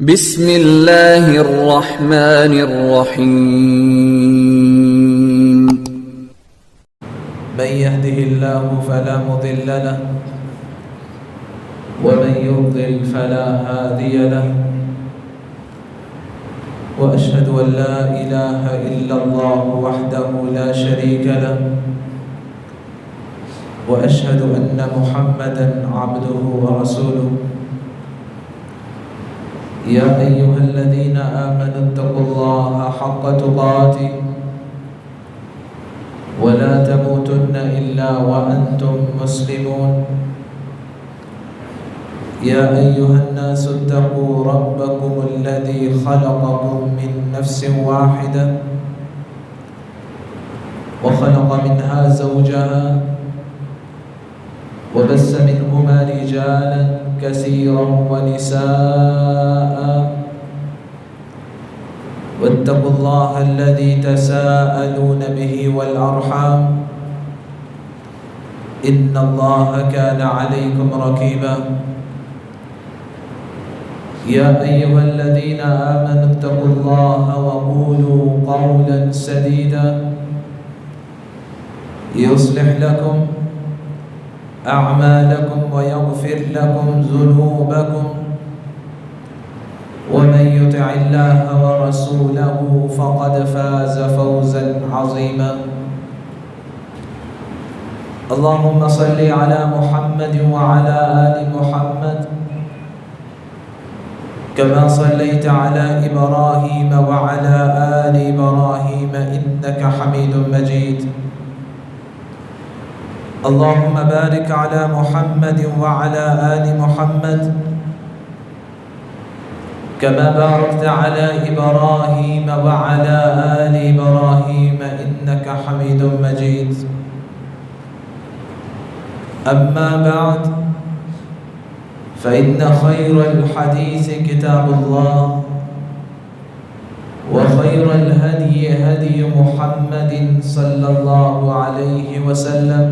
بسم اللہ الرحمن الرحیم من يهده الله فلا مضل له ومن يضلل فلا هادي له وأشهد أن لا إله إلا الله وحده لا شريك له وأشهد أن محمدا عبده ورسوله يا أيها الذين آمنوا اتقوا الله حق تقاته ولا تموتن إلا وأنتم مسلمون يا أيها الناس اتقوا ربكم الذي خلقكم من نفس واحدة وخلق منها زوجها وبث منهما رجالا كثيرا ونساء واتقوا الله الذي تساءلون به والأرحام إن الله كان عليكم رقيبا يا أيها الذين آمنوا اتقوا الله وقولوا قولا سديدا يصلح لكم أعمالكم ويغفر لكم ذنوبكم ومن يطع الله ورسوله فقد فاز فوزا عظيما اللهم صل على محمد وعلى آل محمد كما صليت على إبراهيم وعلى آل إبراهيم إنك حميد مجيد اللهم بارك على محمد وعلى آل محمد كما باركت على إبراهيم وعلى آل إبراهيم إنك حميد مجيد أما بعد فإن خير الحديث كتاب الله وخير الهدي هدي محمد صلى الله عليه وسلم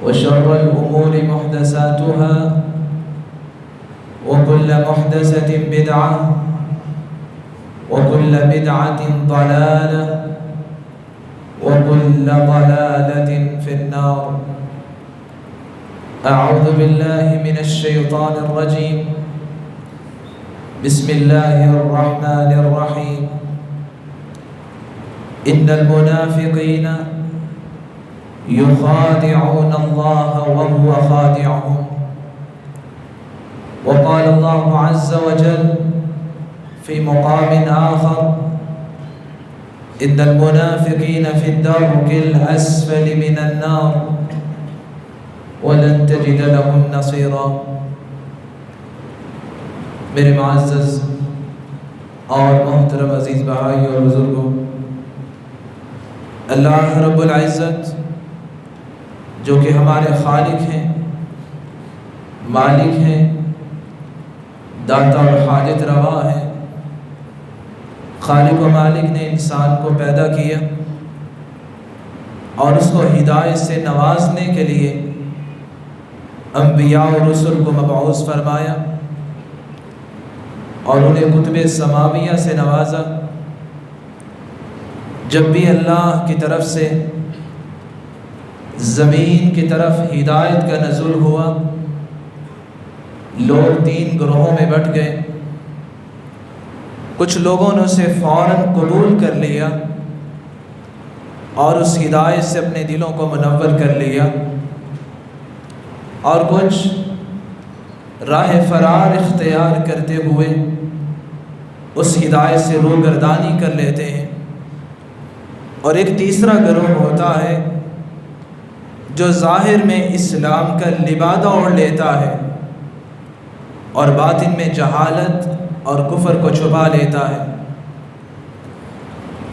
وشر الأمور محدثاتها وكل محدثة بدعة وكل بدعة ضلالة وكل ضلالة في النار أعوذ بالله من الشيطان الرجيم بسم الله الرحمن الرحيم إن المنافقين يخادعون الله وهو خادعهم وقال الله عز وجل في مقام آخر إن المنافقين في الدرك الأسفل من النار ولن تجد لهم نصيرا میرے معزز اور محترم عزیز بھائی اور بزرگوں، اللہ رب العزت جو کہ ہمارے خالق ہیں، مالک ہیں، داتا اور حاجت روا ہیں، خالق و مالک نے انسان کو پیدا کیا اور اس کو ہدایت سے نوازنے کے لیے انبیاء و رسل کو مبعوث فرمایا اور انہیں کتب سماویہ سے نوازا۔ جب بھی اللہ کی طرف سے زمین کی طرف ہدایت کا نزول ہوا، لوگ تین گروہوں میں بٹ گئے۔ کچھ لوگوں نے اسے فوراً قبول کر لیا اور اس ہدایت سے اپنے دلوں کو منور کر لیا، اور کچھ راہ فرار اختیار کرتے ہوئے اس ہدایت سے روگردانی کر لیتے ہیں، اور ایک تیسرا گروہ ہوتا ہے جو ظاہر میں اسلام کا لبادہ اوڑھ لیتا ہے اور باطن میں جہالت اور کفر کو چھپا لیتا ہے۔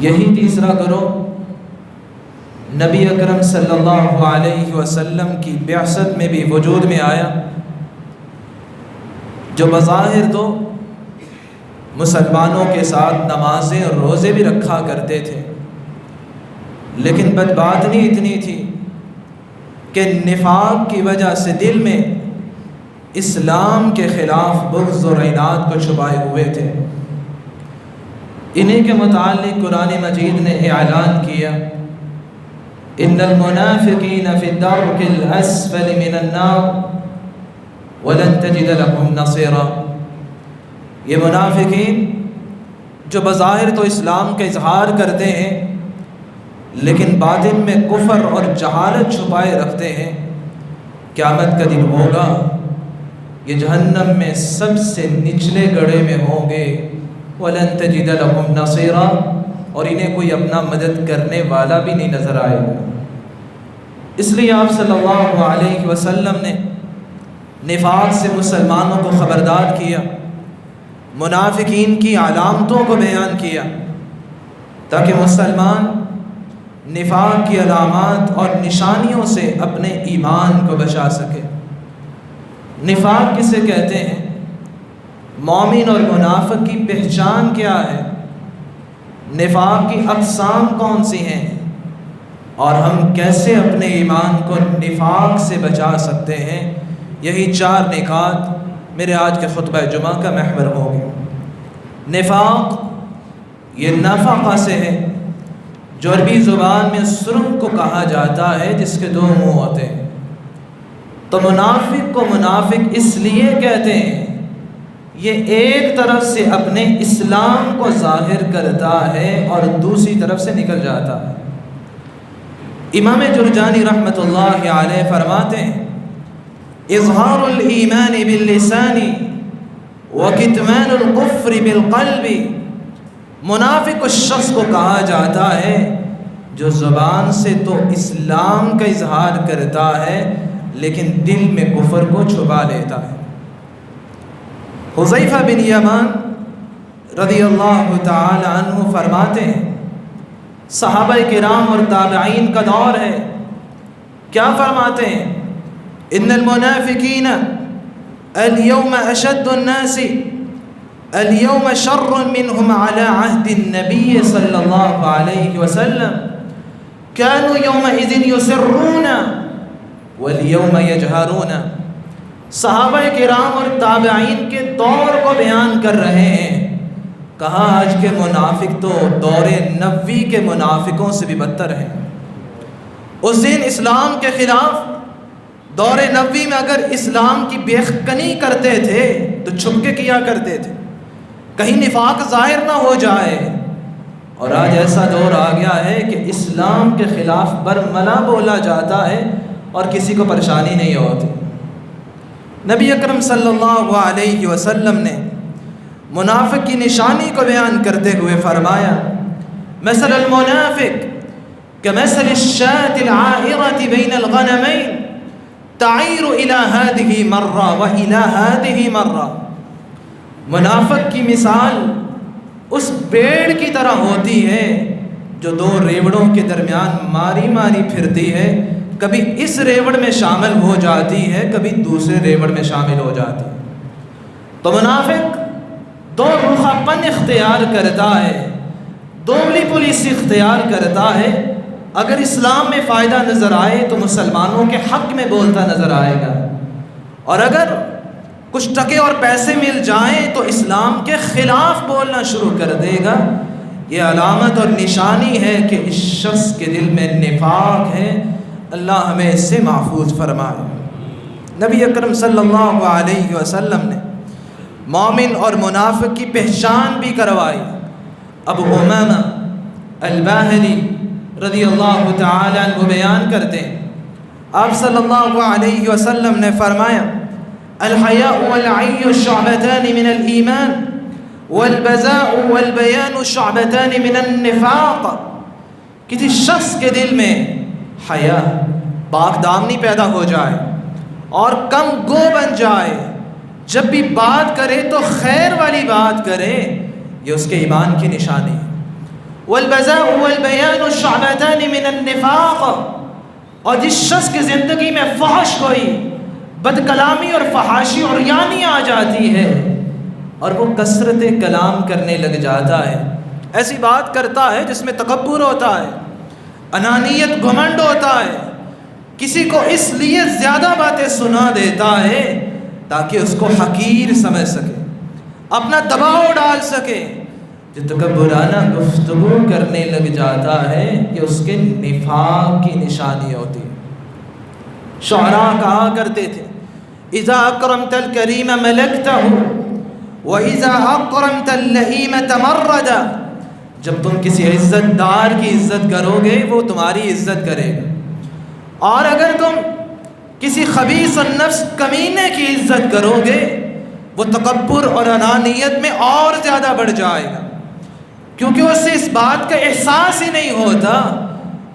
یہی تیسرا گروہ نبی اکرم صلی اللہ علیہ وسلم کی بعثت میں بھی وجود میں آیا، جو بظاہر تو مسلمانوں کے ساتھ نمازیں اور روزے بھی رکھا کرتے تھے، لیکن بدباطنی اتنی تھی کہ نفاق کی وجہ سے دل میں اسلام کے خلاف بغض اور عناد کو چھپائے ہوئے تھے۔ انہی کے متعلق قرآن مجید نے اعلان کیا، ان المنافقین فی الدرک الاسفل من النار ولن تجد لهم نصیرا۔ یہ منافقین جو بظاہر تو اسلام کا اظہار کرتے ہیں لیکن باطن میں کفر اور جہالت چھپائے رکھتے ہیں، قیامت کا دن ہوگا یہ جہنم میں سب سے نچلے گڑھے میں ہوں گے، وَلَن تَجِدَ لَهُمْ نَصِيرًا، اور انہیں کوئی اپنا مدد کرنے والا بھی نہیں نظر آئے گا۔ اس لیے آپ صلی اللہ علیہ وسلم نے نفاق سے مسلمانوں کو خبردار کیا، منافقین کی علامتوں کو بیان کیا تاکہ مسلمان نفاق کی علامات اور نشانیوں سے اپنے ایمان کو بچا سکے۔ نفاق کسے کہتے ہیں؟ مومن اور منافق کی پہچان کیا ہے؟ نفاق کی اقسام کون سی ہیں؟ اور ہم کیسے اپنے ایمان کو نفاق سے بچا سکتے ہیں؟ یہی 4 نکات میرے آج کے خطبہ جمعہ کا محور ہوگی۔ نفاق یہ نفقہ سے ہے جو عربی زبان میں سرخ کو کہا جاتا ہے جس کے 2 منہ ہوتے ہیں۔ تو منافق کو منافق اس لیے کہتے ہیں یہ ایک طرف سے اپنے اسلام کو ظاہر کرتا ہے اور دوسری طرف سے نکل جاتا ہے۔ امام جرجانی رحمۃ اللہ علیہ فرماتے ہیں اظہار الایمان باللسان وکتمان الکفر بالقلب، منافق اس شخص کو کہا جاتا ہے جو زبان سے تو اسلام کا اظہار کرتا ہے لیکن دل میں کفر کو چھپا لیتا ہے۔ حذیفہ بن یمان رضی اللہ تعالی عنہ فرماتے ہیں صحابہ کرام اور تابعین کا دور ہے، کیا فرماتے ہیں؟ ان المنافقین اليوم اشد الناس اليوم شر منهم على عهد النبي صلی اللہ علیہ وسلم كانوا يومئذ يسرون واليوم يجهرون۔ صحابہ کرام اور تابعین کے دور کو بیان کر رہے ہیں، کہا آج کے منافق تو دور نبوی کے منافقوں سے بھی بدتر ہیں۔ اس دن اسلام کے خلاف دور نبوی میں اگر اسلام کی بیخکنی کرتے تھے تو چھپ کے کیا کرتے تھے، کہیں نفاق ظاہر نہ ہو جائے، اور آج ایسا دور آ گیا ہے کہ اسلام کے خلاف برملا بولا جاتا ہے اور کسی کو پریشانی نہیں ہوتی۔ نبی اکرم صلی اللہ علیہ وسلم نے منافق کی نشانی کو بیان کرتے ہوئے فرمایا مثل المنافق كمثل الشاة العائرة بين الغنمين تعیر الى هذه مرہ و الى هذه مرہ، منافق کی مثال اس بھیڑ کی طرح ہوتی ہے جو 2 ریوڑوں کے درمیان ماری ماری پھرتی ہے، کبھی اس ریوڑ میں شامل ہو جاتی ہے کبھی دوسرے ریوڑ میں شامل ہو جاتی ہے۔ تو منافق 2 رخا پن اختیار کرتا ہے، دوگلی پولیس اختیار کرتا ہے۔ اگر اسلام میں فائدہ نظر آئے تو مسلمانوں کے حق میں بولتا نظر آئے گا، اور اگر کچھ ٹکے اور پیسے مل جائیں تو اسلام کے خلاف بولنا شروع کر دے گا۔ یہ علامت اور نشانی ہے کہ اس شخص کے دل میں نفاق ہے، اللہ ہمیں اس سے محفوظ فرمائے۔ نبی اکرم صلی اللہ علیہ وسلم نے مومن اور منافق کی پہچان بھی کروائی۔ ابو امامہ الباہلی رضی اللہ تعالی عنہ بیان کرتے ہیں آپ صلی اللہ علیہ وسلم نے فرمایا الحیاء والعی شعبتان من الایمان والبذاء والبیان شعبتان من النفاق، کسی شخص کے دل میں حیا پاک دامنی پیدا ہو جائے اور کم گو بن جائے، جب بھی بات کرے تو خیر والی بات کرے، یہ اس کے ایمان کی نشانی ہے۔ والبذاء والبیان شعبتان من النفاق، اور جس شخص کی زندگی میں فحش ہوئی، بد کلامی اور فحاشی اور یعنی آ جاتی ہے اور وہ کثرت کلام کرنے لگ جاتا ہے، ایسی بات کرتا ہے جس میں تکبر ہوتا ہے، انانیت گھمنڈ ہوتا ہے، کسی کو اس لیے زیادہ باتیں سنا دیتا ہے تاکہ اس کو حقیر سمجھ سکے، اپنا دباؤ ڈال سکے۔ جو تکبرانہ گفتگو کرنے لگ جاتا ہے یہ اس کے نفاق کی نشانی ہوتی ہے۔ شعراء کہا کرتے تھے اذا اکرمت الکریم ملکتہ واذا اکرمت اللئیم تمردا، جب تم کسی عزت دار کی عزت کرو گے وہ تمہاری عزت کرے گا، اور اگر تم کسی خبیث النفس کمینے کی عزت کرو گے وہ تکبر اور انانیت میں اور زیادہ بڑھ جائے گا، کیونکہ اسے اس بات کا احساس ہی نہیں ہوتا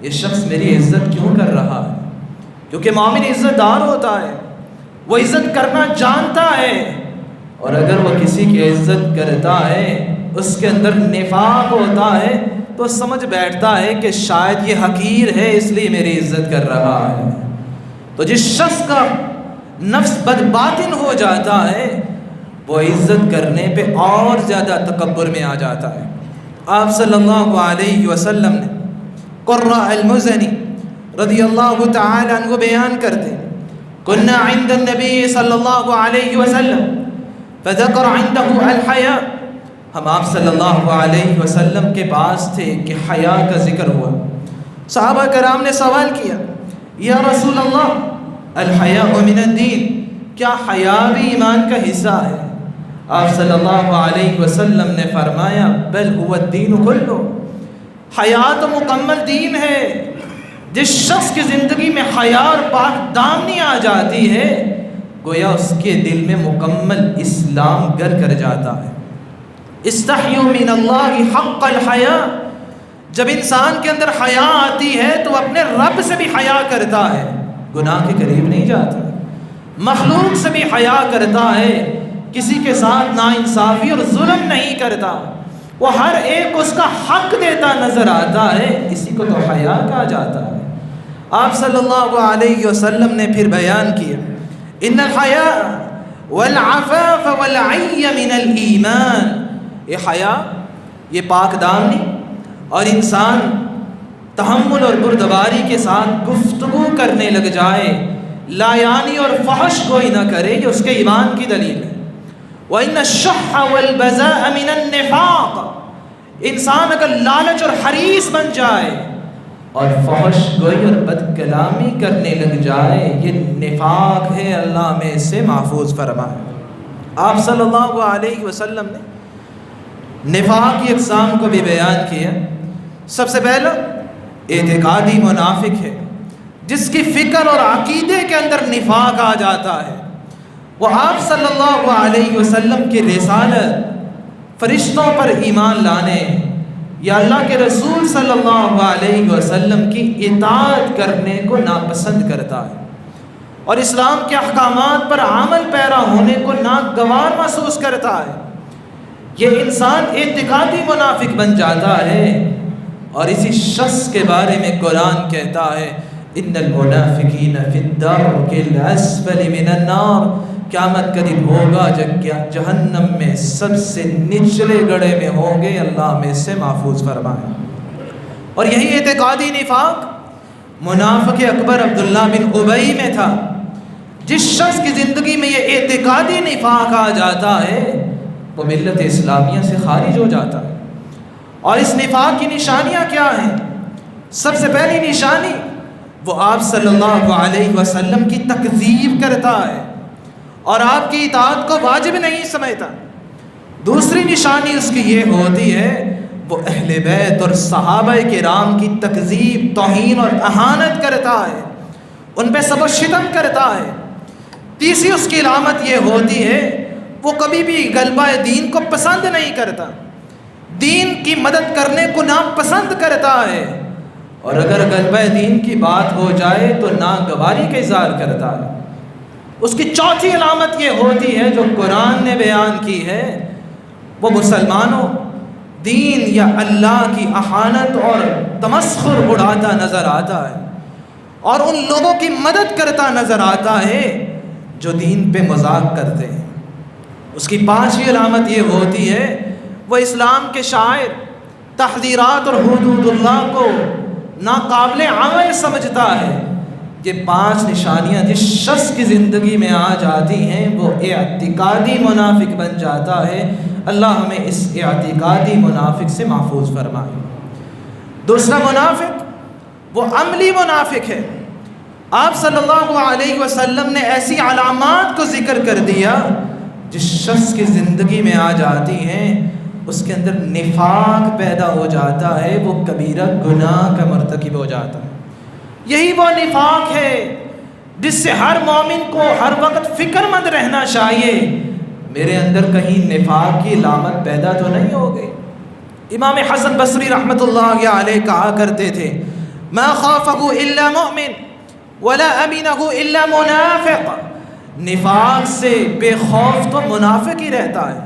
یہ شخص میری عزت کیوں کر رہا ہے۔ کیونکہ مومن عزت دار ہوتا ہے، وہ عزت کرنا جانتا ہے، اور اگر وہ کسی کی عزت کرتا ہے اس کے اندر نفاق ہوتا ہے تو سمجھ بیٹھتا ہے کہ شاید یہ حقیر ہے اس لیے میری عزت کر رہا ہے۔ تو جس شخص کا نفس بدباطن ہو جاتا ہے وہ عزت کرنے پہ اور زیادہ تکبر میں آ جاتا ہے۔ آپ صلی اللہ علیہ وسلم نے قرہ المزنی رضی اللہ تعالی عنہ بیان کرتے کنا عند النبی صلی اللہ علیہ وسلم فذکر عنده الحیاء، ہم آپ صلی اللہ علیہ وسلم کے پاس تھے کہ حیا کا ذکر ہوا۔ صحابہ کرام نے سوال کیا یا رسول اللہ الحیاء من الدین، کیا حیا بھی ایمان کا حصہ ہے؟ آپ صلی اللہ علیہ وسلم نے فرمایا بل هو الدین کلہ، حیا تو مکمل دین ہے۔ جس شخص کی زندگی میں حیا اور پاک دامنی آ جاتی ہے گویا اس کے دل میں مکمل اسلام گر کر جاتا ہے۔ استحیوا من اللہ حق الحیا، جب انسان کے اندر حیا آتی ہے تو اپنے رب سے بھی حیا کرتا ہے، گناہ کے قریب نہیں جاتا، مخلوق سے بھی حیا کرتا ہے، کسی کے ساتھ ناانصافی اور ظلم نہیں کرتا، وہ ہر ایک اس کا حق دیتا نظر آتا ہے، اسی کو تو حیا کہا جاتا ہے۔ آپ صلی اللہ علیہ وسلم نے پھر بیان کیا ان الحیاء والعفاف والعی من الایمان، یہ حیا، یہ پاک دامنی اور انسان تحمل اور بردباری کے ساتھ گفتگو کرنے لگ جائے، لایانی اور فحش گوئی نہ کرے، یہ اس کے ایمان کی دلیل ہے۔ وَإِنَّ الشُّحَّ وَالْبَذَاءَ مِنَ النِّفَاقِ، انسان اگر لالچ اور حریص بن جائے اور فحش گوئی اور بد کلامی کرنے لگ جائے یہ نفاق ہے، اللہ میں اس سے محفوظ فرمائے۔ آپ صلی اللہ علیہ وسلم نے نفاق کی اقسام کو بھی بیان کیا۔ سب سے پہلا اعتقادی منافق ہے، جس کی فکر اور عقیدے کے اندر نفاق آ جاتا ہے، وہ آپ صلی اللہ علیہ وسلم کی رسالت، فرشتوں پر ایمان لانے یا اللہ کے رسول صلی اللہ علیہ وسلم کی اطاعت کرنے کو ناپسند کرتا ہے، اور اسلام کے احکامات پر عمل پیرا ہونے کو ناگوار محسوس کرتا ہے۔ یہ انسان اعتقادی منافق بن جاتا ہے، اور اسی شخص کے بارے میں قرآن کہتا ہے ان المنافقین فی الدرک الاسفل من النار، قیامت کا دن ہوگا جب جہنم میں سب سے نچلے گڑھے میں ہوں گے، اللہ میں سے محفوظ فرمائے۔ اور یہی اعتقادی نفاق منافق اکبر عبداللہ بن ابی میں تھا۔ جس شخص کی زندگی میں یہ اعتقادی نفاق آ جاتا ہے وہ ملت اسلامیہ سے خارج ہو جاتا ہے۔ اور اس نفاق کی نشانیاں کیا ہیں؟ سب سے پہلی نشانی وہ آپ صلی اللہ علیہ وسلم کی تکذیب کرتا ہے اور آپ کی اطاعت کو واجب نہیں سمجھتا۔ دوسری نشانی اس کی یہ ہوتی ہے وہ اہل بیت اور صحابہ کرام کی تکذیب، توہین اور اہانت کرتا ہے، ان پہ سب و شتم کرتا ہے۔ تیسری اس کی علامت یہ ہوتی ہے وہ کبھی بھی غلبہ دین کو پسند نہیں کرتا، دین کی مدد کرنے کو ناپسند کرتا ہے، اور اگر غلبہ دین کی بات ہو جائے تو ناگواری کا اظہار کرتا ہے۔ اس کی چوتھی علامت یہ ہوتی ہے جو قرآن نے بیان کی ہے، وہ مسلمانوں، دین یا اللہ کی اہانت اور تمسخر اڑاتا نظر آتا ہے، اور ان لوگوں کی مدد کرتا نظر آتا ہے جو دین پہ مذاق کرتے ہیں۔ اس کی پانچویں علامت یہ ہوتی ہے وہ اسلام کے شاعر تحذیرات اور حدود اللہ کو ناقابل عمل سمجھتا ہے، یہ 5 نشانیاں جس شخص کی زندگی میں آ جاتی ہیں وہ اعتقادی منافق بن جاتا ہے۔ اللہ ہمیں اس اعتقادی منافق سے محفوظ فرمائے۔ دوسرا منافق وہ عملی منافق ہے۔ آپ صلی اللہ علیہ وسلم نے ایسی علامات کو ذکر کر دیا جس شخص کی زندگی میں آ جاتی ہیں اس کے اندر نفاق پیدا ہو جاتا ہے، وہ کبیرہ گناہ کا مرتکب ہو جاتا ہے۔ یہی وہ نفاق ہے جس سے ہر مومن کو ہر وقت فکر مند رہنا چاہیے، میرے اندر کہیں نفاق کی علامت پیدا تو نہیں ہو گئی۔ امام حسن بصری رحمۃ اللہ علیہ کہا کرتے تھے ما خافه الا مؤمن ولا امنه الا منافق، نفاق سے بے خوف تو منافق ہی رہتا ہے،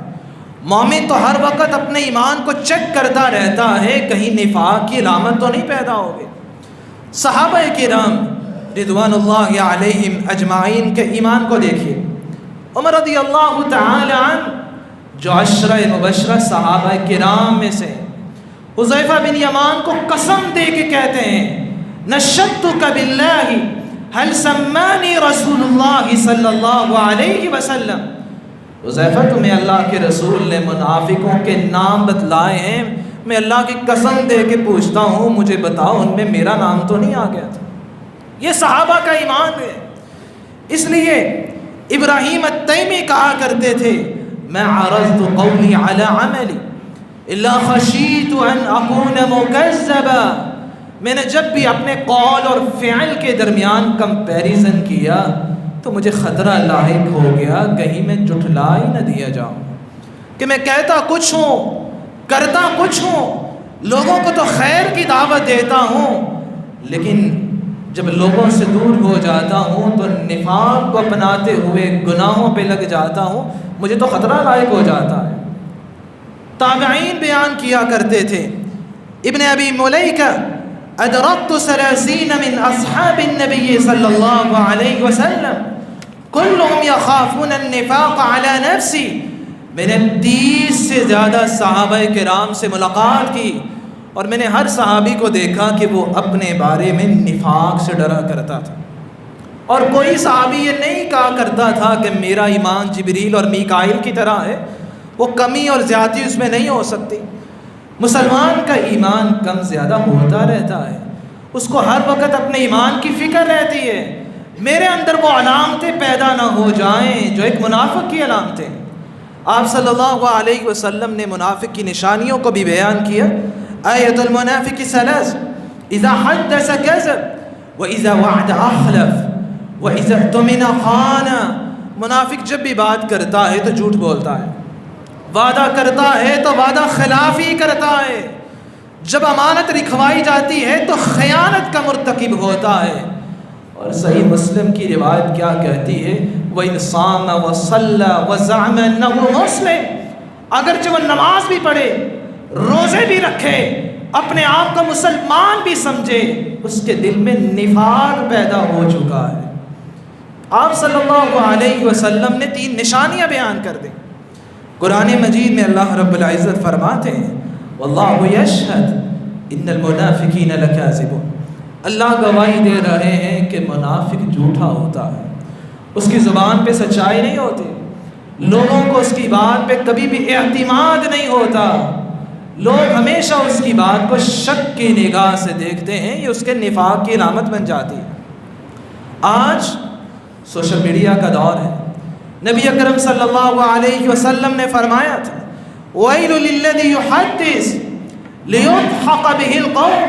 مومن تو ہر وقت اپنے ایمان کو چیک کرتا رہتا ہے کہیں نفاق کی علامت تو نہیں پیدا ہو گئی۔ صحابہ کرام رضوان اللہ علیہم اجمعین کے ایمان کو دیکھیے۔ عمر رضی اللہ تعالی عنہ جو 10 مبشرہ صحابہ کرام میں سے، حذیفہ بن یمان کو قسم دے کے کہتے ہیں نشدتک باللہ هل سمانی رسول اللہ صلی اللہ علیہ وسلم، حذیفہ تمہیں اللہ کے رسول نے منافقوں کے نام بتلائے ہیں، میں اللہ کی قسم دے کے پوچھتا ہوں مجھے بتاؤ ان میں میرا نام تو نہیں آ گیا تھا۔ یہ صحابہ کا ایمان ہے۔ اس لیے ابراہیم التیمی کہا کرتے تھے میں عرضت قولی علی عملی الا خشیت ان اکون مکذبا، میں نے جب بھی اپنے قول اور فعل کے درمیان کمپیریزن کیا تو مجھے خطرہ لاحق ہو گیا کہیں میں جھٹلا ہی نہ دیا جاؤں، کہ میں کہتا کچھ ہوں کرتا کچھ ہوں، لوگوں کو تو خیر کی دعوت دیتا ہوں، لیکن جب لوگوں سے دور ہو جاتا ہوں تو نفاق کو اپناتے ہوئے گناہوں پہ لگ جاتا ہوں، مجھے تو خطرہ لاحق ہو جاتا ہے۔ تابعین بیان کیا کرتے تھے ابن ابی ملیکہ ادرکت 30 من اصحاب النبی صلی اللہ علیہ وسلم كلهم يخافون النفاق على نفسی، میں نے 30 سے زیادہ صحابہ کرام سے ملاقات کی اور میں نے ہر صحابی کو دیکھا کہ وہ اپنے بارے میں نفاق سے ڈرا کرتا تھا، اور کوئی صحابی یہ نہیں کہا کرتا تھا کہ میرا ایمان جبریل اور میکائیل کی طرح ہے، وہ کمی اور زیادتی اس میں نہیں ہو سکتی۔ مسلمان کا ایمان کم زیادہ ہوتا رہتا ہے، اس کو ہر وقت اپنے ایمان کی فکر رہتی ہے، میرے اندر وہ علامتیں پیدا نہ ہو جائیں جو ایک منافق کی علامتیں۔ آپ صلی اللہ علیہ وسلم نے منافق کی نشانیوں کو بھی بیان کیا۔ آیت المنافق 3 اذا حدث کذب واذا وعد اخلف واذا اؤتمن خان، منافق جب بھی بات کرتا ہے تو جھوٹ بولتا ہے، وعدہ کرتا ہے تو وعدہ خلافی کرتا ہے، جب امانت رکھوائی جاتی ہے تو خیانت کا مرتکب ہوتا ہے۔ اور صحیح مسلم کی روایت کیا کہتی ہے وَإِنْ صَامَ وَصَلَّى وَزَعَمَ أَنَّهُ مُسْلِمٌ، اگرچہ وہ نماز بھی پڑھے روزے بھی رکھے اپنے آپ کو مسلمان بھی سمجھے، اس کے دل میں نفاق پیدا ہو چکا ہے۔ آپ صلی اللہ علیہ وسلم نے 3 نشانیاں بیان کر دیں۔ قرآن مجید میں اللہ رب العزت فرماتے ہیں واللہ یشہد ان المنافقین لکاذبون، اللہ گواہی دے رہے ہیں کہ منافق جھوٹا ہوتا ہے، اس کی زبان پہ سچائی نہیں ہوتی، لوگوں کو اس کی بات پہ کبھی بھی اعتماد نہیں ہوتا، لوگ ہمیشہ اس کی بات کو شک کی نگاہ سے دیکھتے ہیں، یہ اس کے نفاق کی علامت بن جاتی ہے۔ آج سوشل میڈیا کا دور ہے، نبی اکرم صلی اللہ علیہ وسلم نے فرمایا تھا وَيْلٌ لِلَّذِي يُحَدِّثُ لِيُضْحَكَ بِهِ الْقَوْمُ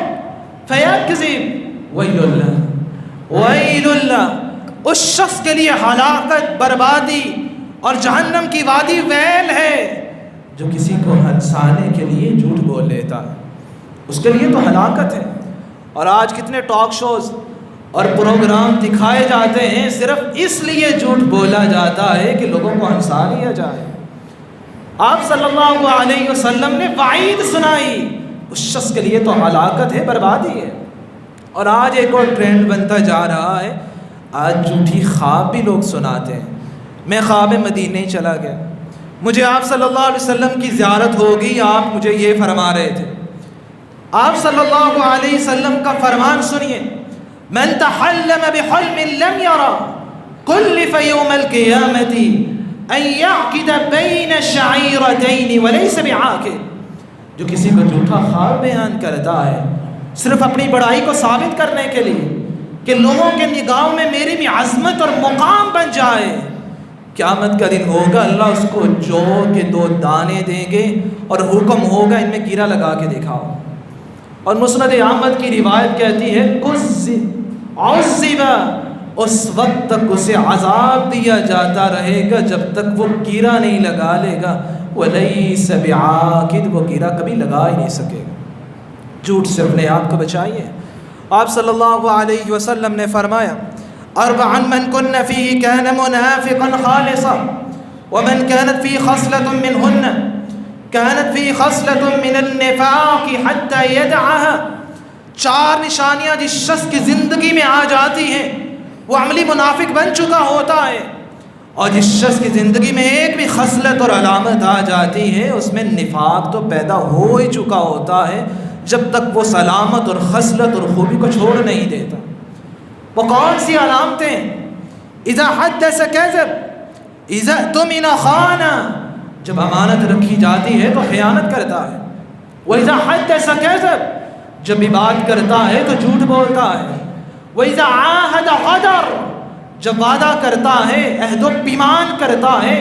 فَيَكْذِبُ وَيْلٌ لَهُ وَيْلٌ لَهُ، اس شخص کے لیے ہلاکت، بربادی اور جہنم کی وادی ویل ہے جو کسی کو ہنسانے کے لیے جھوٹ بول لیتا ہے، اس کے لیے تو ہلاکت ہے۔ اور آج کتنے ٹاک شوز اور پروگرام دکھائے جاتے ہیں صرف اس لیے جھوٹ بولا جاتا ہے کہ لوگوں کو ہنسا لیا جائے۔ آپ صلی اللہ علیہ وسلم نے وعید سنائی، اس شخص کے لیے تو ہلاکت ہے، بربادی ہے۔ اور آج ایک اور ٹرینڈ بنتا جا رہا ہے، آج جھوٹی خواب بھی لوگ سناتے ہیں۔ میں خواب مدینہ چلا گیا، مجھے آپ صلی اللہ علیہ وسلم کی زیارت ہوگی، آپ مجھے یہ فرما رہے تھے۔ آپ صلی اللہ علیہ وسلم کا فرمان سنیے من تحلم بحلم لم يرى كلف يوم القيامة ان يعقد بين شعيرتين وليس بعاقل. جو کسی کو جھوٹا خواب بیان کرتا ہے صرف اپنی بڑائی کو ثابت کرنے کے لیے کہ لوگوں کے نگاہوں میں میری بھی عظمت اور مقام بن جائے، قیامت کا دن ہوگا اللہ اس کو جو کے 2 دانے دیں گے اور حکم ہوگا ان میں گیرا لگا کے دکھاؤ. اور مسند احمد کی روایت کہتی ہے عذب، اس وقت تک اسے عذاب دیا جاتا رہے گا جب تک وہ گیرا نہیں لگا لے گا. وَلَيْسَ بِعَاقِدٍ، وہ گیرا کبھی لگا ہی نہیں سکے گا. جھوٹ سے اپنے آپ کو بچائیے. آپ صلی اللہ علیہ وسلم نے فرمایا اربعا من كن فيه كان منافقا خالصا ومن كانت فيه خصلة منهن كانت فيه خصلة من النفاق حتى يدعها. 4 نشانیاں جس شخص کی زندگی میں آ جاتی ہیں وہ عملی منافق بن چکا ہوتا ہے، اور جس شخص کی زندگی میں ایک بھی خصلت اور علامت آ جاتی ہے اس میں نفاق تو پیدا ہو ہی چکا ہوتا ہے جب تک وہ سلامت اور خصلت اور خوبی کو چھوڑ نہیں دیتا. وہ کون سی علامتیں؟ اذا حدث کذب، اذا اؤتمن خان، جب امانت رکھی جاتی ہے تو خیانت کرتا ہے. واذا حدث کذب، جب بھی بات کرتا ہے تو جھوٹ بولتا ہے. واذا عاہد غدر، جب وعدہ کرتا ہے عہد و پیمان کرتا ہے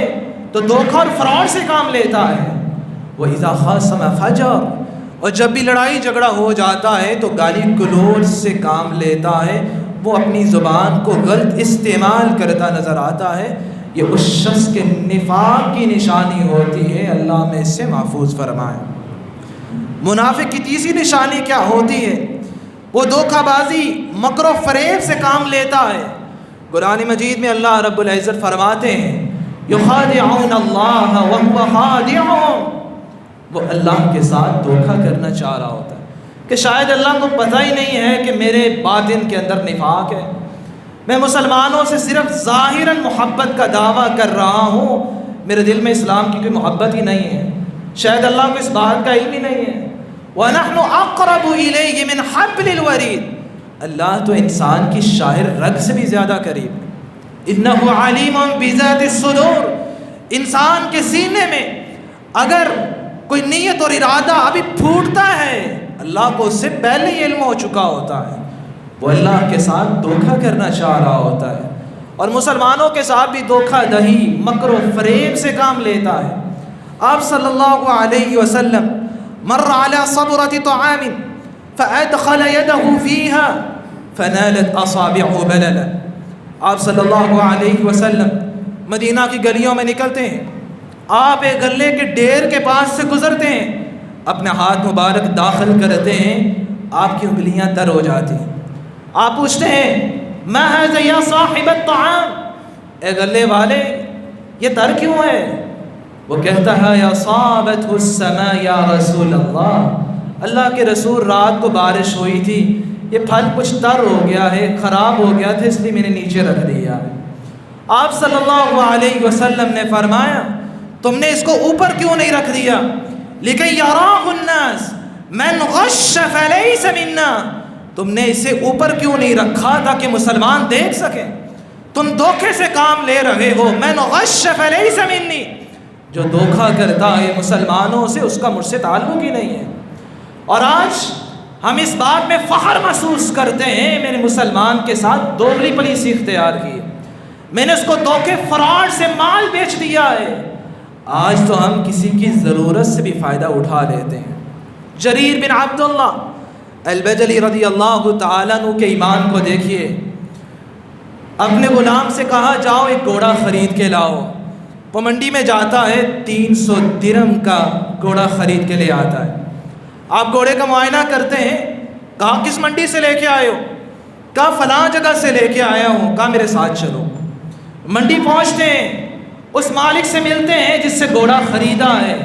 تو دھوکہ اور فراڈ سے کام لیتا ہے. واذا خاصم فجر، اور جب بھی لڑائی جھگڑا ہو جاتا ہے تو گالی گلوچ سے کام لیتا ہے، وہ اپنی زبان کو غلط استعمال کرتا نظر آتا ہے. یہ اس شخص کے نفاق کی نشانی ہوتی ہے، اللہ میں اس سے محفوظ فرمائے. منافق کی تیسری نشانی کیا ہوتی ہے؟ وہ دھوکہ بازی مکر و فریب سے کام لیتا ہے. قرآن مجید میں اللہ رب العزت فرماتے ہیں یخادعون اللہ وهو خادعهم، وہ اللہ کے ساتھ دھوکہ کرنا چاہ رہا ہوتا ہے کہ شاید اللہ کو پتہ ہی نہیں ہے کہ میرے باطن کے اندر نفاق ہے، میں مسلمانوں سے صرف ظاہراً محبت کا دعویٰ کر رہا ہوں، میرے دل میں اسلام کی کوئی محبت ہی نہیں ہے. شاید اللہ کو اس بات کا علم ہی نہیں ہے. وَنَحْنُ أَقْرَبُ إِلَيْهِ مِنْ حَبْلِ الْوَرِيدِ، اللہ تو انسان کی شاعر رگ سے بھی زیادہ قریب. إِنَّهُ عَلِيمٌ بِذَاتِ الصُّدُورِ، انسان کے سینے میں اگر کوئی نیت اور ارادہ ابھی پھوٹتا ہے اللہ کو اس سے پہلے ہی علم ہو چکا ہوتا ہے. وہ اللہ کے ساتھ دھوکہ کرنا چاہ رہا ہوتا ہے اور مسلمانوں کے ساتھ بھی دھوکہ دہی مکر و فریب سے کام لیتا ہے. آپ صلی اللہ علیہ وسلم مر على صبرة طعام فأدخل يده فيها فنالت أصابعه بللا. آپ صلی اللہ علیہ وسلم مدینہ کی گلیوں میں نکلتے ہیں، آپ ایک غلے کے ڈھیر کے پاس سے گزرتے ہیں، اپنے ہاتھ مبارک داخل کرتے ہیں، آپ کی انگلیاں تر ہو جاتی ہیں. آپ پوچھتے ہیں ما هذا یا صاحب الطعام، اے غلے والے یہ تر کیوں ہے؟ وہ کہتا ہے یا صابت السماء یا رسول اللہ، اللہ کے رسول رات کو بارش ہوئی تھی، یہ پھل کچھ تر ہو گیا ہے، خراب ہو گیا تھا، اس لیے میں نے نیچے رکھ دیا ہے. آپ صلی اللہ علیہ وسلم نے فرمایا تم نے اس کو اوپر کیوں نہیں رکھ دیا؟ لِكَيْ يَرَاهُ النَّاسُ مَنْ غَشَّ فَلَيْسَ مِنَّا، تم نے اسے اوپر کیوں نہیں رکھا تاکہ مسلمان دیکھ سکیں؟ تم دھوکے سے کام لے رہے ہو. مَنْ غَشَّ فَلَيْسَ مِنِّي، جو دھوکہ کرتا ہے مسلمانوں سے اس کا مجھ سے تعلق ہی نہیں ہے. اور آج ہم اس بات میں فخر محسوس کرتے ہیں میں نے مسلمان کے ساتھ دوغلی پالیسی اختیار کی، میں نے اس کو دھوکے فراڈ سے مال بیچ دیا ہے. آج تو ہم کسی کی ضرورت سے بھی فائدہ اٹھا لیتے ہیں. جریر بن عبداللہ البجلی رضی اللہ تعالیٰ عنہ کے ایمان کو دیکھیے. اپنے غلام سے کہا جاؤ ایک گھوڑا خرید کے لاؤ. وہ منڈی میں جاتا ہے 300 درہم کا گھوڑا خرید کے لے آتا ہے. آپ گھوڑے کا معائنہ کرتے ہیں، کہا کس منڈی سے لے کے آئے ہو؟ کہا فلاں جگہ سے لے کے آیا ہوں. کہا میرے ساتھ چلو. منڈی پہنچتے ہیں، اس مالک سے ملتے ہیں جس سے گھوڑا خریدا ہے.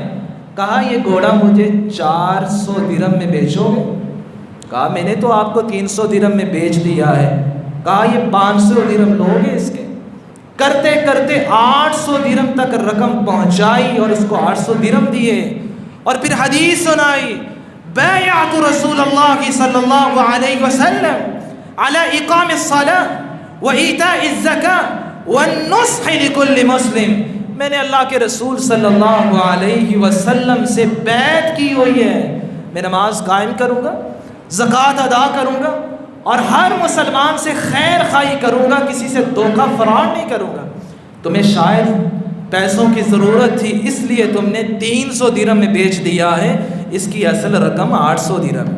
کہا یہ گھوڑا مجھے 400 درہم میں بیچو گے؟ کہا میں نے تو آپ کو 300 درہم میں بیچ دیا ہے. کہا یہ 500 درہم لوگے اس کے؟ کرتے کرتے 800 درہم تک رقم پہنچائی اور اس کو 800 درہم دیے اور پھر حدیث سنائی بیعت رسول اللہ صلی اللہ علیہ وسلم علی اقام الصلاۃ و ایتاء الزکاۃ والنصح لکل مسلم، میں نے اللہ کے رسول صلی اللہ علیہ وسلم سے بیعت کی ہوئی ہے، میں نماز قائم کروں گا، زکوٰۃ ادا کروں گا، اور ہر مسلمان سے خیر خواہی کروں گا، کسی سے دھوکہ فراڈ نہیں کروں گا۔ تمہیں شاید پیسوں کی ضرورت تھی، اس لیے تم نے 300 درہم میں بیچ دیا ہے، اس کی اصل رقم 800 درہم۔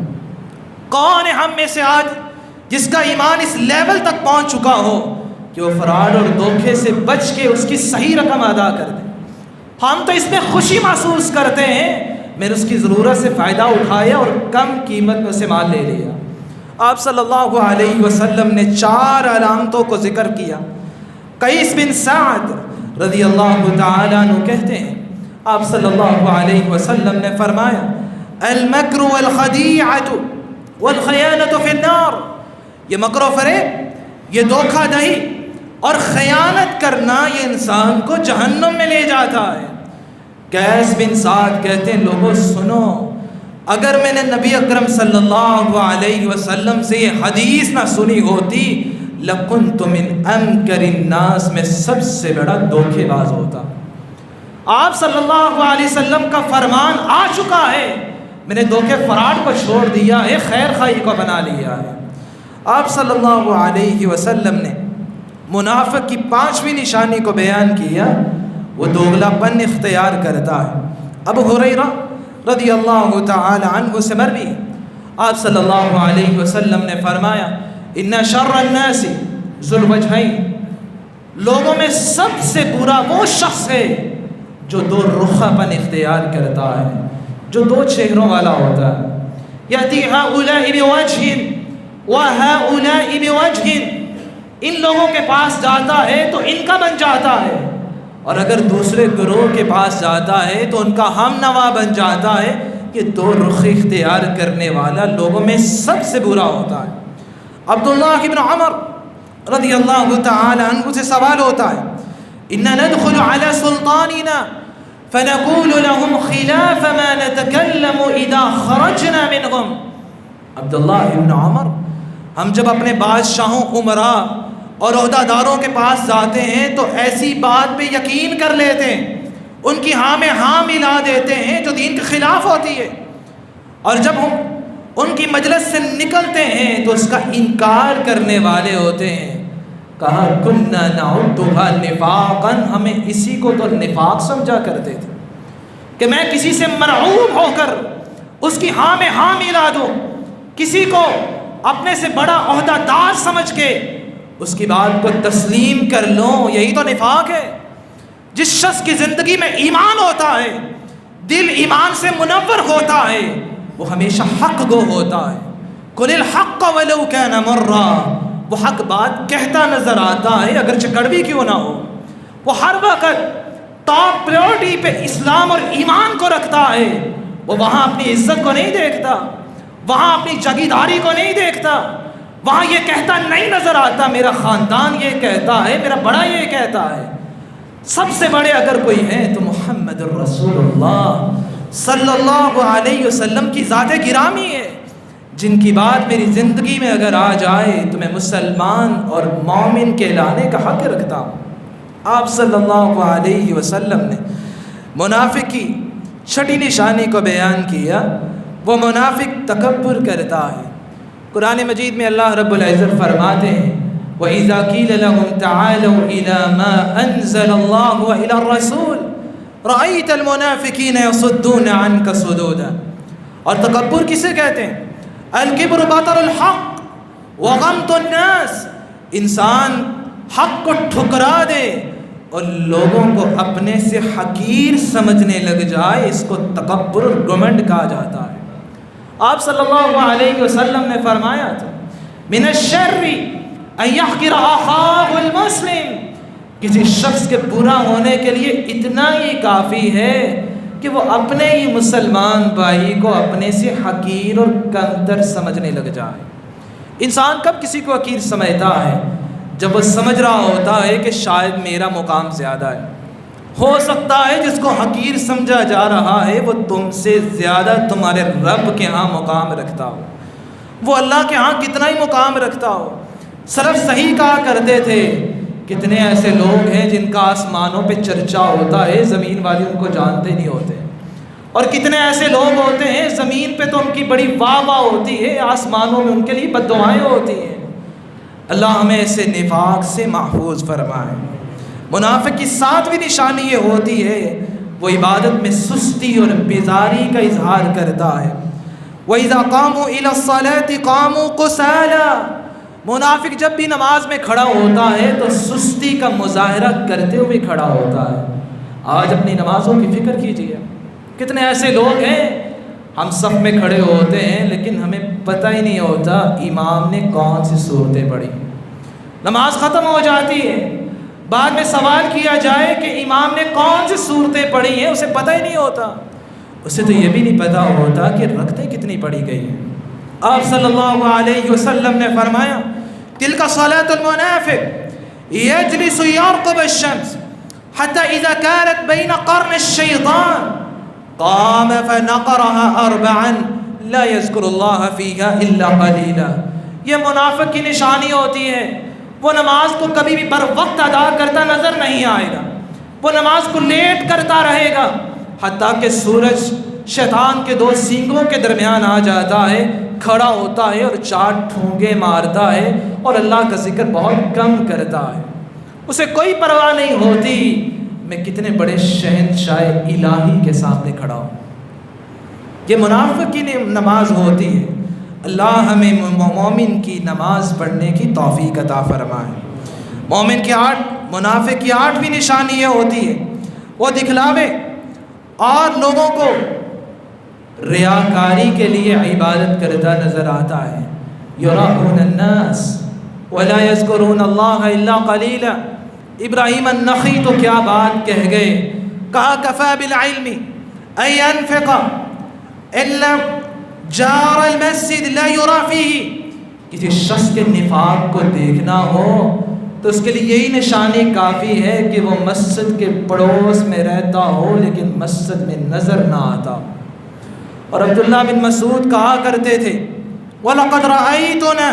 کون ہے ہم میں سے آج جس کا ایمان اس لیول تک پہنچ چکا ہو کہ وہ فراڈ اور دھوکے سے بچ کے اس کی صحیح رقم ادا کر دے؟ ہم تو اس میں خوشی محسوس کرتے ہیں، میں نے اس کی ضرورت سے فائدہ اٹھایا اور کم قیمت میں اسے مال لے لیا۔ آپ صلی اللہ علیہ وسلم نے 4 علامتوں کو ذکر کیا۔ قیس بن سعد رضی اللہ تعالیٰ عنہ کہتے ہیں، آپ صلی اللہ علیہ وسلم نے فرمایا، المکر والخدیعۃ والخیانۃ فی النار، یہ مکر و فریب، یہ دھوکہ دہی اور خیانت کرنا یہ انسان کو جہنم میں لے جاتا ہے۔ قیس بن سعد کہتے ہیں، لوگوں سنو، اگر میں نے نبی اکرم صلی اللہ علیہ وسلم سے یہ حدیث نہ سنی ہوتی لَكُنْتُ مِنْ أَنْكَرِ النَّاسِ، میں سب سے بڑا دھوکے باز ہوتا۔ آپ صلی اللہ علیہ وسلم کا فرمان آ چکا ہے، میں نے دھوکے فراڈ کو چھوڑ دیا ہے، خیر خواہی کو بنا لیا ہے۔ آپ صلی اللہ علیہ وسلم نے منافق کی 5ویں نشانی کو بیان کیا، وہ دوغلا پن اختیار کرتا ہے۔ ابو ہریرہ رضی اللہ تعالی عنہ سے مروی، آپ صلی اللہ علیہ وسلم نے فرمایا، ان شر الناس ذو الوجہین، لوگوں میں سب سے برا وہ شخص ہے جو 2 رخا پن اختیار کرتا ہے، جو 2 چہروں والا ہوتا ہے۔ یأتی ہؤلاء بوجہ وہؤلاء بوجہ، ان لوگوں کے پاس جاتا ہے تو ان کا بن جاتا ہے، اور اگر دوسرے گروہ کے پاس جاتا ہے تو ان کا ہم نوا بن جاتا ہے۔ یہ 2 رخ اختیار کرنے والا لوگوں میں سب سے برا ہوتا ہے۔ عبداللہ بن عمر رضی اللہ تعالی عنہ سے سوال ہوتا ہے، اِنَّا نَدْخُلُ عَلَى سُلْطَانِنَا فَنَقُولُ لَهُمْ خِلَافَ مَا نَتَكَلَّمُ إِذَا خَرَجْنَا مِنْهُمْ۔ عبداللہ بن عمر، ہم جب اپنے بادشاہوں، عمراء اور عہدیداروں کے پاس جاتے ہیں تو ایسی بات پہ یقین کر لیتے ہیں، ان کی ہاں میں ہاں ملا دیتے ہیں جو دین کے خلاف ہوتی ہے، اور جب ہم ان کی مجلس سے نکلتے ہیں تو اس کا انکار کرنے والے ہوتے ہیں۔ کہا کُنَّا نَعُدُّهَا نِفَاقًا، ہمیں اسی کو تو نفاق سمجھا کرتے تھے کہ میں کسی سے مرعوب ہو کر اس کی ہاں میں ہاں ملا دوں، کسی کو اپنے سے بڑا عہدہ دار سمجھ کے اس کی بات کو تسلیم کر لوں، یہی تو نفاق ہے۔ جس شخص کی زندگی میں ایمان ہوتا ہے، دل ایمان سے منور ہوتا ہے، وہ ہمیشہ حق گو ہوتا ہے۔ قُلِ الْحَقَّ وَلَوْ كَانَ مَرًّا، وہ حق بات کہتا نظر آتا ہے اگرچہ کڑوی کیوں نہ ہو۔ وہ ہر وقت ٹاپ پریورٹی پہ اسلام اور ایمان کو رکھتا ہے، وہ وہاں اپنی عزت کو نہیں دیکھتا، وہاں اپنی جگیداری کو نہیں دیکھتا، وہاں یہ کہتا نہیں نظر آتا میرا خاندان یہ کہتا ہے، میرا بڑا یہ کہتا ہے۔ سب سے بڑے اگر کوئی ہیں تو محمد الرسول اللہ صلی اللہ علیہ وسلم کی ذات گرامی ہے، جن کی بات میری زندگی میں اگر آ جائے تو میں مسلمان اور مومن کہلانے کا حق رکھتا ہوں۔ آپ صلی اللہ علیہ وسلم نے منافق کی 6ٹھی نشانی کو بیان کیا، وہ منافق تکبر کرتا ہے۔ قرآن مجید میں اللہ رب العزت فرماتے ہیں، وَإِذَا قِيلَ لَهُمْ تَعَالَوْا إِلَى مَا أَنزَلَ اللَّهُ وَإِلَى الرَّسُولِ رَأَيْتَ الْمُنَافِقِينَ يَصُدُّونَ عَنْكَ صُدُودًا۔ اور تکبر کسے کہتے ہیں؟ الکبر بطر الحق وغمط الناس، انسان حق کو ٹھکرا دے اور لوگوں کو اپنے سے حقیر سمجھنے لگ جائے، اس کو تکبر اور گھمنڈ کہا جاتا ہے۔ آپ صلی اللہ علیہ وسلم نے فرمایا تھا، من الشر ان يحقر اخاه المسلم، کسی شخص کے برا ہونے کے لیے اتنا ہی کافی ہے کہ وہ اپنے ہی مسلمان بھائی کو اپنے سے حقیر اور کمتر سمجھنے لگ جائے۔ انسان کب کسی کو حقیر سمجھتا ہے؟ جب وہ سمجھ رہا ہوتا ہے کہ شاید میرا مقام زیادہ ہے۔ ہو سکتا ہے جس کو حقیر سمجھا جا رہا ہے وہ تم سے زیادہ تمہارے رب کے ہاں مقام رکھتا ہو۔ وہ اللہ کے ہاں کتنا ہی مقام رکھتا ہو۔ سلف صحیح کہا کرتے تھے کتنے ایسے لوگ ہیں جن کا آسمانوں پہ چرچا ہوتا ہے، زمین والے ان کو جانتے نہیں ہوتے، اور کتنے ایسے لوگ ہوتے ہیں زمین پہ تو ان کی بڑی واہ واہ ہوتی ہے، آسمانوں میں ان کے لیے بد دعائیں ہوتی ہیں۔ اللہ ہمیں ایسے نفاق سے محفوظ فرمائے۔ منافق کی ساتویں نشانی یہ ہوتی ہے وہ عبادت میں سستی اور بیزاری کا اظہار کرتا ہے۔ وَإِذَا قَامُوا إِلَى الصَّلَاةِ قَامُوا قُسَالَىٰ، منافق جب بھی نماز میں کھڑا ہوتا ہے تو سستی کا مظاہرہ کرتے ہوئے کھڑا ہوتا ہے۔ آج اپنی نمازوں کی فکر کیجیے، کتنے ایسے لوگ ہیں ہم صف میں کھڑے ہوتے ہیں لیکن ہمیں پتہ ہی نہیں ہوتا امام نے کون سی صورتیں پڑھی، نماز ختم ہو جاتی ہے، بعد میں سوال کیا جائے کہ امام نے کون سی صورتیں پڑھی ہیں، اسے پتہ ہی نہیں ہوتا، اسے تو یہ بھی نہیں پتہ ہوتا کہ رکعتیں کتنی پڑھی گئی ہیں۔ آپ صلی اللہ علیہ وسلم نے فرمایا تلک صلاۃ المنافق یجلس یرقب الشمس حتی اذا كانت بین قرن الشیطان قام فنقرها اربعا لا يذكر اللہ فیہا الا قلیلا۔ یہ منافق کی نشانی ہوتی ہے، وہ نماز کو کبھی بھی بر وقت ادا کرتا نظر نہیں آئے گا، وہ نماز کو لیٹ کرتا رہے گا حتیٰ کہ سورج شیطان کے دو سینگوں کے درمیان آ جاتا ہے، کھڑا ہوتا ہے اور 4 ٹھونگے مارتا ہے اور اللہ کا ذکر بہت کم کرتا ہے، اسے کوئی پرواہ نہیں ہوتی میں کتنے بڑے شہنشاہ الہی کے سامنے کھڑا ہوں۔ یہ منافق کی نماز ہوتی ہے۔ اللہ ہمیں مومن کی نماز پڑھنے کی توفیق عطا فرمائے۔ مومن کی منافق کی 8ویں نشانی یہ ہوتی ہے وہ دکھلاوے اور لوگوں کو ریاکاری کے لیے عبادت کرتا نظر آتا ہے۔ یراؤن الناس ولا یذکرون اللہ الا قلیلا۔ ابراہیم النخعی تو کیا بات کہہ گئے، کہا کفا بالعلم ان ينفق الا جار المسجد لا یرا فیہ۔ کسی شخص کے نفاق کو دیکھنا ہو تو اس کے لیے یہی نشانی کافی ہے کہ وہ مسجد کے پڑوس میں رہتا ہو لیکن مسجد میں نظر نہ آتا۔ اور عبداللہ بن مسعود کہا کرتے تھے وَلَقَدْ رَأَيْتُنَا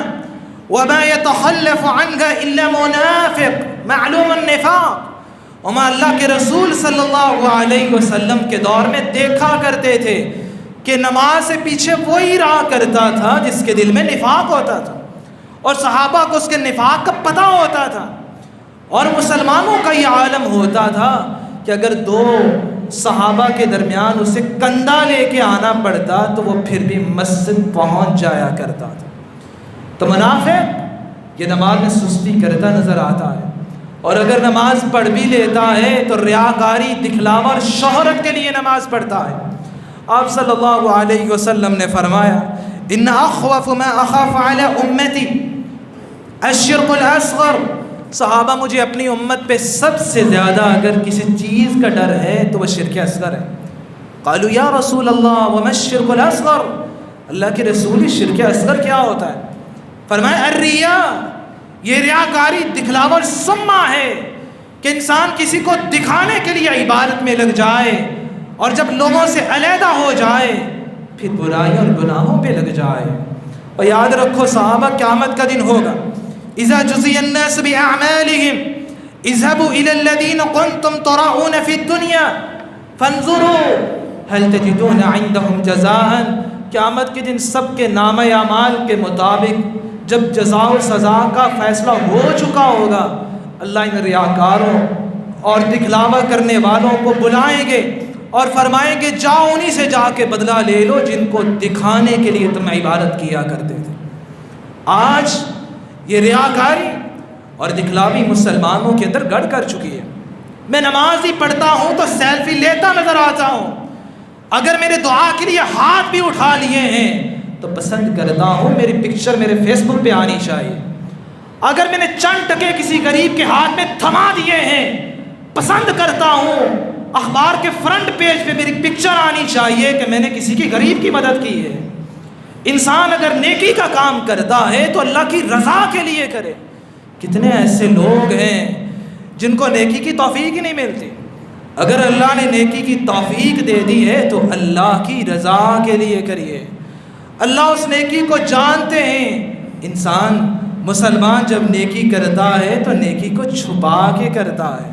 وَمَا يَتَخَلَّفُ عَنْهَا إِلَّا مُنَافِقٌ مَعْلُومُ النِّفَاقِ۔ وما اللہ کے رسول صلی اللہ علیہ وسلم کے دور میں دیکھا کرتے تھے کہ نماز سے پیچھے وہی رہا کرتا تھا جس کے دل میں نفاق ہوتا تھا، اور صحابہ کو اس کے نفاق کا پتہ ہوتا تھا، اور مسلمانوں کا یہ عالم ہوتا تھا کہ اگر 2 صحابہ کے درمیان اسے کندھا لے کے آنا پڑتا تو وہ پھر بھی مسجد پہنچ جایا کرتا تھا۔ تو منافق یہ نماز میں سستی کرتا نظر آتا ہے، اور اگر نماز پڑھ بھی لیتا ہے تو ریاکاری، دکھلاوا اور شہرت کے لیے نماز پڑھتا ہے۔ آپ صلی اللہ علیہ وسلم نے فرمایا ان اخوف ما اخاف علی امتی الشرک الاصغر۔ صحابہ مجھے اپنی امت پہ سب سے زیادہ اگر کسی چیز کا ڈر ہے تو وہ شرک اصغر ہے۔ قالوا یا رسول اللہ وما الشرک الاصغر، اللہ کے رسول شرک اصغر کیا ہوتا ہے؟ فرمایا الریا، یہ ریاکاری، دکھلاوا اور سما ہے کہ انسان کسی کو دکھانے کے لیے عبادت میں لگ جائے اور جب لوگوں سے علیحدہ ہو جائے پھر برائیوں اور گناہوں پہ لگ جائے۔ اور یاد رکھو صحابہ قیامت کا دن ہوگا اذا جزی الناس باعمالهم اذهبوا الى الذين كنتم تراؤون في الدنيا فانظروا هل تجدون عندهم جزاء۔ قیامت کے دن سب کے نامہ اعمال کے مطابق جب جزا و سزا کا فیصلہ ہو چکا ہوگا، اللہ ان ریاکاروں اور دکھلاوا کرنے والوں کو بلائیں گے اور فرمائیں گے جاؤ انہی سے جا کے بدلہ لے لو جن کو دکھانے کے لیے تم عبادت کیا کرتے تھے۔ آج یہ ریاکاری اور دکھلاوی مسلمانوں کے اندر گڑ کر چکی ہے۔ میں نماز ہی پڑھتا ہوں تو سیلفی لیتا نظر آتا ہوں، اگر میرے دعا کے لیے ہاتھ بھی اٹھا لیے ہیں تو پسند کرتا ہوں میری پکچر میرے فیس بک پہ آنی چاہیے، اگر میں نے چند ٹکے کسی غریب کے ہاتھ میں تھما دیے ہیں پسند کرتا ہوں اخبار کے فرنٹ پیج پہ میری پکچر آنی چاہیے کہ میں نے کسی کی غریب کی مدد کی ہے۔ انسان اگر نیکی کا کام کرتا ہے تو اللہ کی رضا کے لیے کرے۔ کتنے ایسے لوگ ہیں جن کو نیکی کی توفیق ہی نہیں ملتی، اگر اللہ نے نیکی کی توفیق دے دی ہے تو اللہ کی رضا کے لیے کریے۔ اللہ اس نیکی کو جانتے ہیں۔ انسان مسلمان جب نیکی کرتا ہے تو نیکی کو چھپا کے کرتا ہے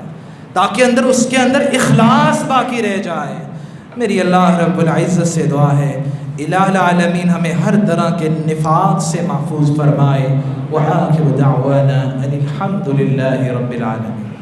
تاکہ اس کے اندر اخلاص باقی رہ جائے۔ میری اللہ رب العزت سے دعا ہے الہ العالمین ہمیں ہر طرح کے نفاق سے محفوظ فرمائے۔ وآخر دعوانا ان الحمد للہ رب العالمین۔